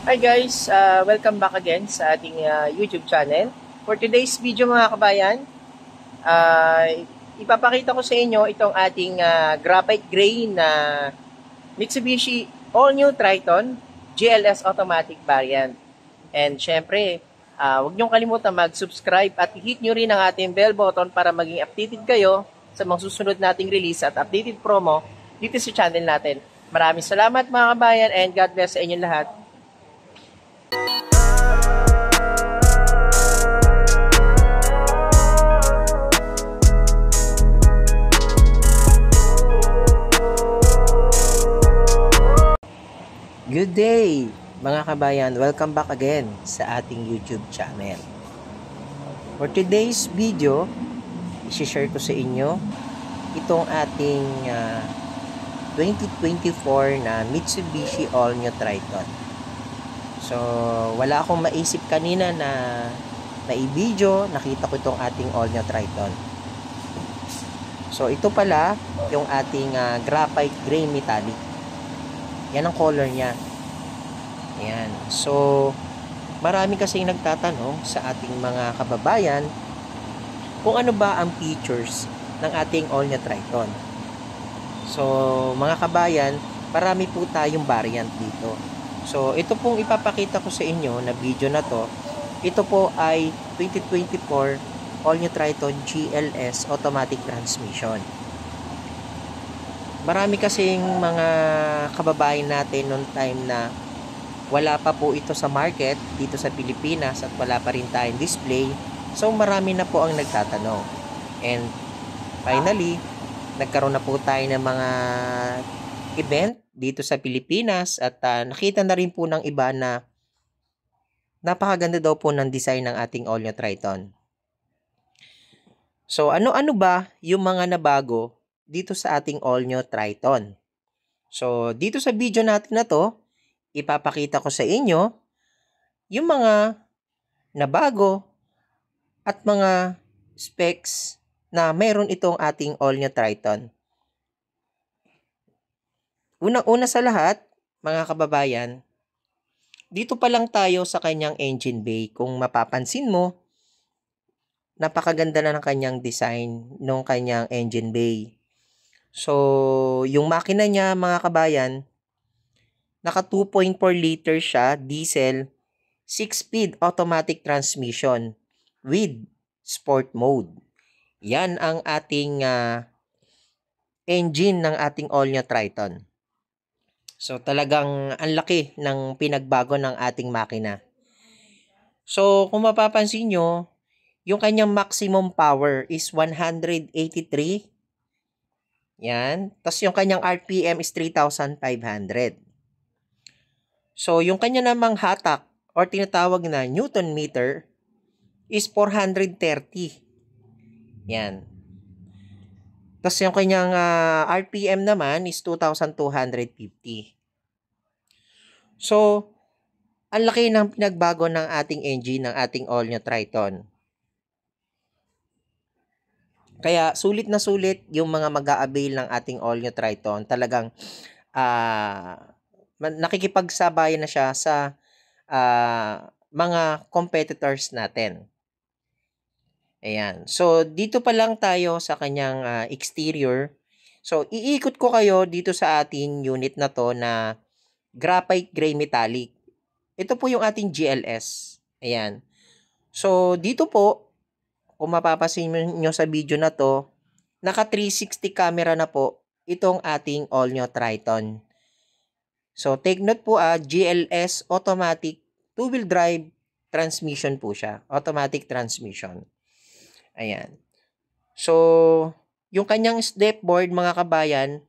Hi guys, welcome back again sa ating YouTube channel. For today's video mga kabayan, ipapakita ko sa inyo itong ating graphite gray na Mitsubishi All-New Triton GLS Automatic Variant. And syempre, huwag niyong kalimutan mag-subscribe at hit nyo rin ang ating bell button para maging updated kayo sa mga susunod nating release at updated promo dito sa channel natin. Maraming salamat mga kabayan and God bless sa inyong lahat. Good day mga kabayan, welcome back again sa ating YouTube channel. For today's video, i-share ko sa inyo itong ating 2024 na Mitsubishi All-New Triton. So, wala akong maisip kanina na i-video, nakita ko itong ating All-New Triton. So, ito pala yung ating graphite gray metallic. Yan ang color niya. Ayan. So, marami kasing nagtatanong sa ating mga kababayan kung ano ba ang features ng ating All-New Triton. So, mga kabayan, marami po tayong variant dito. So, ito pong ipapakita ko sa inyo na video na to. Ito po ay 2024 All-New Triton GLS Automatic Transmission. Marami kasing mga kababayan natin noong time na wala pa po ito sa market dito sa Pilipinas at wala pa rin tayong display. So marami na po ang nagtatanong. And finally, nagkaroon na po tayo ng mga event dito sa Pilipinas at nakita na rin po ng iba na napakaganda daw po ng design ng ating All-New Triton. So ano-ano ba yung mga nabago dito sa ating All-New Triton? So, dito sa video natin na to, ipapakita ko sa inyo yung mga nabago at mga specs na meron itong ating All-New Triton. Unang-una sa lahat, mga kababayan, dito pa lang tayo sa kanyang engine bay. Kung mapapansin mo, napakaganda na ng kanyang design ng kanyang engine bay. So, yung makina niya mga kabayan, naka 2.4 liter siya, diesel, 6-speed automatic transmission with sport mode. Yan ang ating engine ng ating All-New Triton. So, talagang ang laki ng pinagbago ng ating makina. So, kung mapapansin nyo, yung kanyang maximum power is 183. Yan. Tapos yung kanyang RPM is 3,500. So, yung kanya namang hatak or tinatawag na Newton meter is 430. Yan. Tapos yung kanyang RPM naman is 2,250. So, ang laki ng pinagbago ng ating engine, ng ating All-New Triton. Kaya sulit na sulit yung mga mag-a-avail ng ating All-New Triton. Talagang nakikipagsabayan na siya sa mga competitors natin. Ayan. So, dito pa lang tayo sa kanyang exterior. So, iikot ko kayo dito sa ating unit na to na graphite gray metallic. Ito po yung ating GLS. Ayan. So, dito po, kung mapapansin nyo sa video na to, naka 360 camera na po itong ating All-New Triton. So, take note po GLS automatic two-wheel drive transmission po siya. Automatic transmission. Ayan. So, yung kanyang stepboard mga kabayan,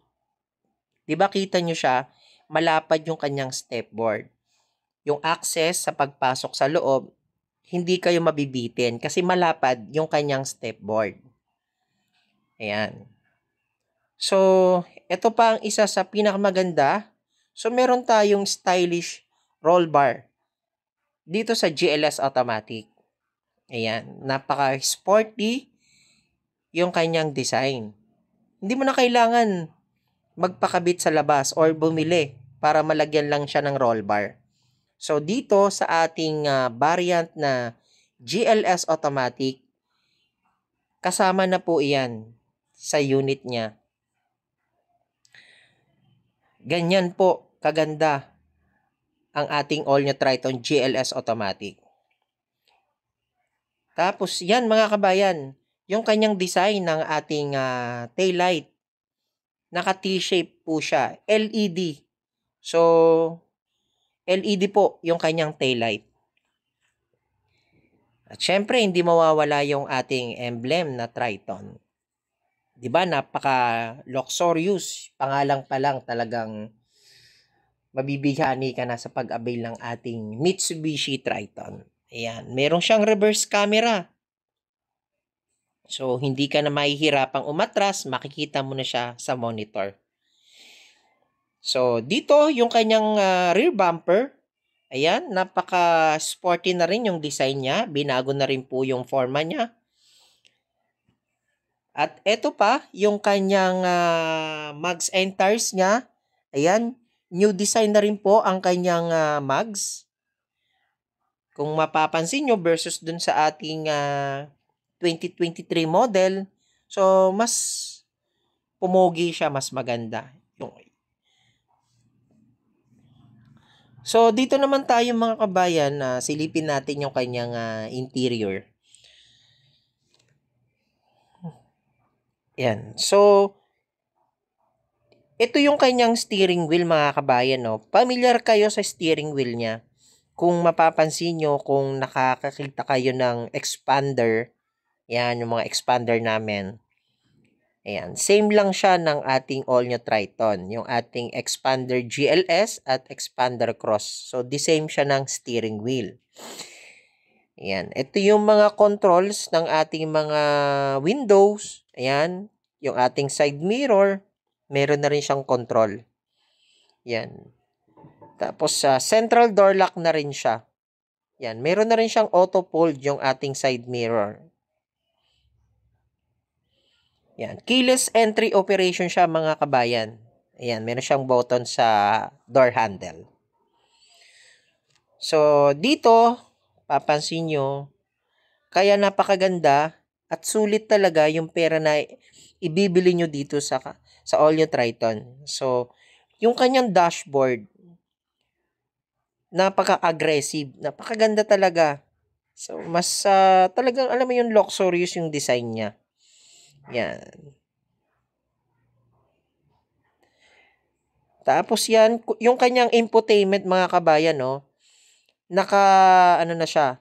di ba kita nyo siya, malapad yung kanyang stepboard. Yung access sa pagpasok sa loob, hindi kayo mabibitin kasi malapad yung kanyang stepboard. Ayan. So, ito pa ang isa sa pinakamaganda. So, meron tayong stylish roll bar dito sa GLS Automatic. Ayan. Napaka-sporty yung kanyang design. Hindi mo na kailangan magpakabit sa labas or bumili para malagyan lang siya ng roll bar. So, dito sa ating variant na GLS automatic, kasama na po iyan sa unit niya. Ganyan po kaganda ang ating all-new Triton GLS automatic. Tapos yan mga kabayan, yung kanyang design ng ating taillight. Naka T-shape po siya, LED. So, LED po yung kanyang taillight. At syempre, hindi mawawala yung ating emblem na Triton. 'Di ba? Napaka-luxurious. Pangalang pa lang talagang mabibihani ka na sa pag-avail ng ating Mitsubishi Triton. Ayan. Meron siyang reverse camera. So, hindi ka na mahihirapang umatras. Makikita mo na siya sa monitor. So, dito yung kanyang rear bumper. Ayan. Napaka-sporty na rin yung design niya. Binago na rin po yung forma niya. At eto pa, yung kanyang mugs and tires niya. Ayan. New design na rin po ang kanyang mugs. Kung mapapansin nyo versus dun sa ating 2023 model, so mas pumogi siya, mas maganda. So dito naman tayo mga kabayan, silipin natin yung kanyang interior. Yan. So ito yung kanyang steering wheel mga kabayan, no. Familiar kayo sa steering wheel niya. Kung mapapansin nyo, kung nakakakita kayo ng expander, yan, yung mga expander namin. Ayan, same lang siya ng ating all-new Triton, yung ating expander GLS at expander cross. So, the same siya ng steering wheel. Ayan, ito yung mga controls ng ating mga windows. Ayan, yung ating side mirror, meron na rin siyang control. Ayan. Tapos, central door lock na rin siya. Yan, meron na rin siyang auto fold yung ating side mirror. Yan, keyless entry operation siya mga kabayan. Ayan, meron siyang button sa door handle. So, dito, papansin nyo, kaya napakaganda at sulit talaga yung pera na ibibili nyo dito sa all-new Triton. So, yung kanyang dashboard, napaka-aggressive, napakaganda talaga. So, mas talagang, alam mo yung luxurious yung design niya. Yan. Tapos yan, yung kanyang infotainment mga kabayan, no, ano na siya,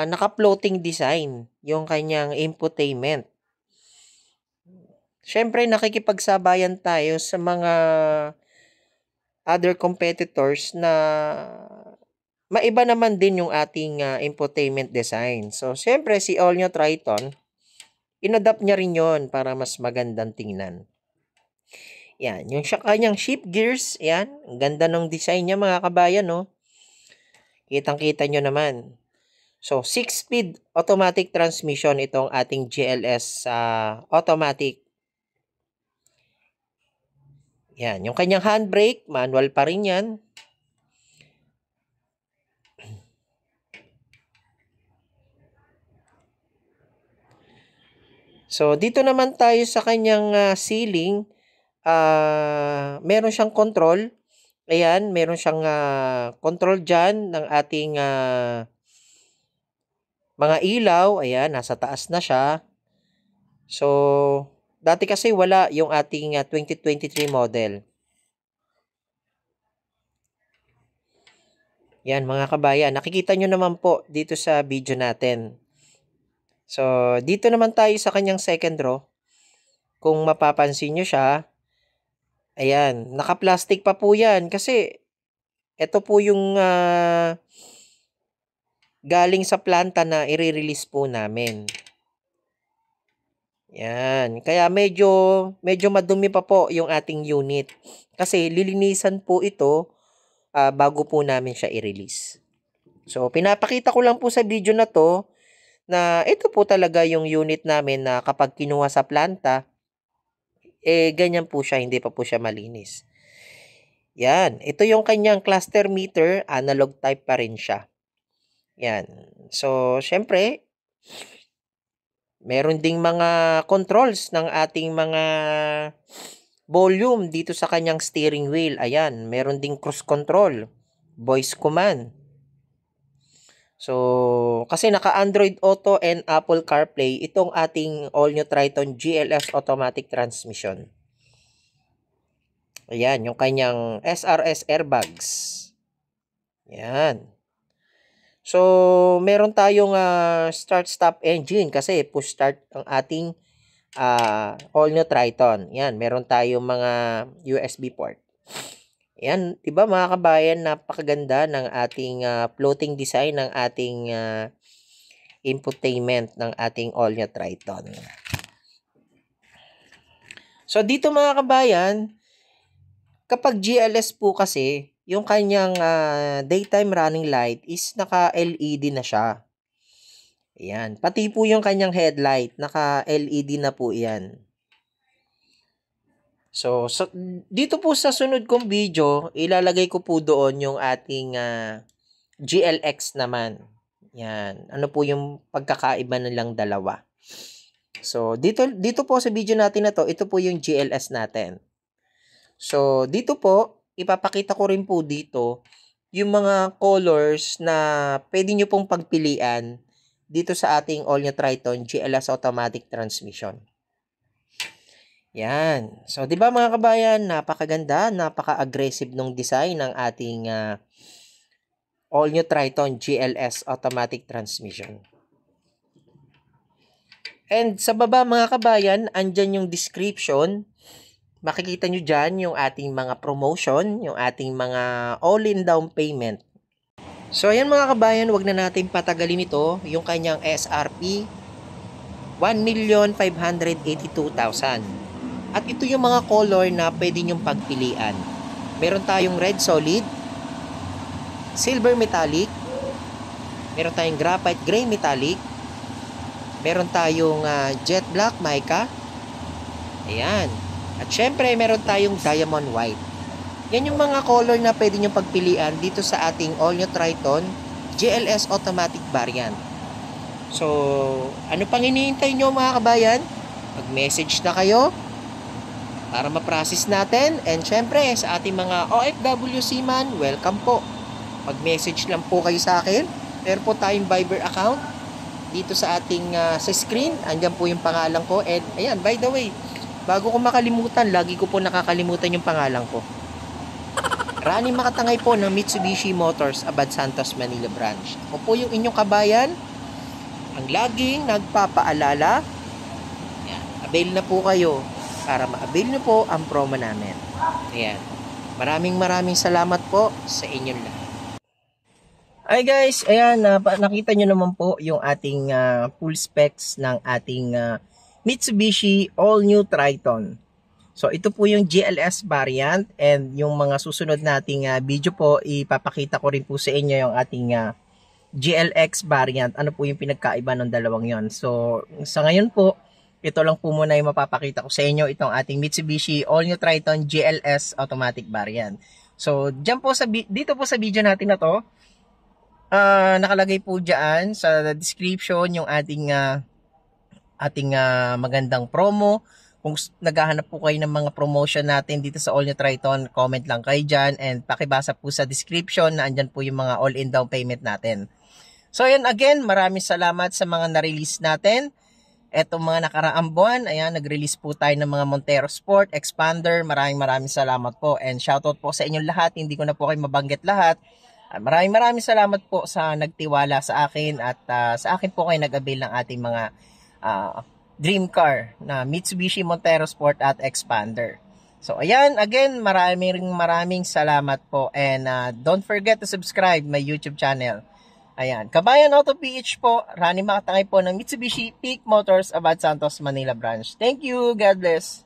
naka-floating design yung kanyang infotainment. Siyempre, nakikipagsabayan tayo sa mga other competitors na maiba naman din yung ating infotainment design. So, siyempre, si All New Triton, inadapt niya rin yon para mas magandang tingnan. Yan, yung kanyang shift gears, yan, ang ganda ng design niya mga kabayan, no? Kitang-kita nyo naman. So, 6-speed automatic transmission itong ating GLS automatic. Yan, yung kanyang handbrake, manual pa rin yan. So, dito naman tayo sa kanyang ceiling. Meron siyang control. Ayan, meron siyang control dyan ng ating mga ilaw. Ayan, nasa taas na siya. So, dati kasi wala yung ating 2023 model. Yan mga kabayan, nakikita nyo naman po dito sa video natin. So, dito naman tayo sa kanyang second row. Kung mapapansin nyo siya, ayan, naka-plastic pa po yan kasi ito po yung galing sa planta na i-release po namin. Yan, kaya medyo madumi pa po yung ating unit kasi lilinisan po ito bago po namin siya i-release. So, pinapakita ko lang po sa video na to na ito po talaga yung unit namin na kapag kinuha sa planta, ganyan po siya, hindi pa po siya malinis. Yan, ito yung kanyang cluster meter, analog type pa rin siya. Yan. So, syempre, meron ding mga controls ng ating mga volume dito sa kanyang steering wheel. Ayan, meron ding cruise control, voice command. So, kasi naka-Android Auto and Apple CarPlay itong ating all-new Triton GLS automatic transmission. Ayan, yung kanyang SRS airbags. Ayan. So, meron tayong start-stop engine kasi push start ang ating all-new Triton. Ayan, meron tayong mga USB port. Ayan, 'di ba mga kabayan, napakaganda ng ating floating design ng ating infotainment ng ating all-new Triton. So dito mga kabayan, kapag GLS po kasi, yung kanyang daytime running light is naka-LED na siya. Ayan, pati po yung kanyang headlight, naka-LED na po 'yan. So, dito po sa sunod kong video, ilalagay ko po doon yung ating GLX naman. Yan. Ano po yung pagkakaiba nilang dalawa. So, dito po sa video natin na to, ito po yung GLS natin. So, dito po, ipapakita ko rin po dito yung mga colors na pwede nyo pong pagpilian dito sa ating all-new Triton GLS automatic transmission. Yan. So, 'di ba mga kabayan, napakaganda, napaka-aggressive nung design ng ating all-new Triton GLS automatic transmission. And sa baba mga kabayan, andyan yung description. Makikita nyo dyan yung ating mga promotion, yung ating mga all-in down payment. So, ayan mga kabayan, wag na natin patagalin ito. Yung kanyang SRP, 1,582,000. At ito yung mga color na pwede nyong pagpilian. Meron tayong red solid, silver metallic, meron tayong graphite gray metallic, meron tayong jet black mica, ayan. At syempre, meron tayong diamond white. Yan yung mga color na pwede nyong pagpilian dito sa ating all-new Triton GLS automatic variant. So, ano pang hinihintay nyo mga kabayan? Mag-message na kayo para ma-process natin. And syempre, sa ating mga OFW seaman, welcome po. Mag-message lang po kayo sa akin. Meron po tayong Viber account dito sa ating sa screen. Andyan po yung pangalan ko. And ayan, by the way, bago ko makalimutan, lagi ko po nakakalimutan yung pangalan ko. Rani Makatangay po ng Mitsubishi Motors, Abad Santos, Manila branch. Ako po yung inyong kabayan, ang laging nagpapaalala. Ayan, avail na po kayo para ma-avail nyo po ang promo namin. Ayan. Maraming salamat po sa inyong lahat. Hi guys, ayan, nakita nyo naman po yung ating full specs ng ating Mitsubishi all-new Triton. So ito po yung GLS variant, and yung mga susunod nating video po, ipapakita ko rin po sa inyo yung ating GLX variant. Ano po yung pinagkaiba ng dalawang yon. So sa ngayon po, ito lang po muna yung mapapakita ko sa inyo, itong ating Mitsubishi all-new Triton GLS automatic variant. So dito po sa video natin na to, nakalagay po dyan sa description yung ating magandang promo. Kung naghahanap po kayo ng mga promotion natin dito sa all-new Triton, comment lang kayo dyan, and pakibasa po sa description na andyan po yung mga all-in down payment natin. So ayan, again, maraming salamat sa mga na-release natin. Etong mga nakaraang buwan, ayan, nag-release po tayo ng mga Montero Sport, Expander. Maraming salamat po, and shoutout po sa inyong lahat. Hindi ko na po kayo mabanggit lahat. Maraming salamat po sa nagtiwala sa akin, at sa akin po kayo nag-avail ng ating mga dream car na Mitsubishi Montero Sport at Expander. So ayan, again, maraming salamat po, and don't forget to subscribe my YouTube channel. Ayan, Kabayan Auto PH po, Rani Makatangay po ng Mitsubishi Peak Motors, Abad Santos, Manila branch. Thank you, God bless.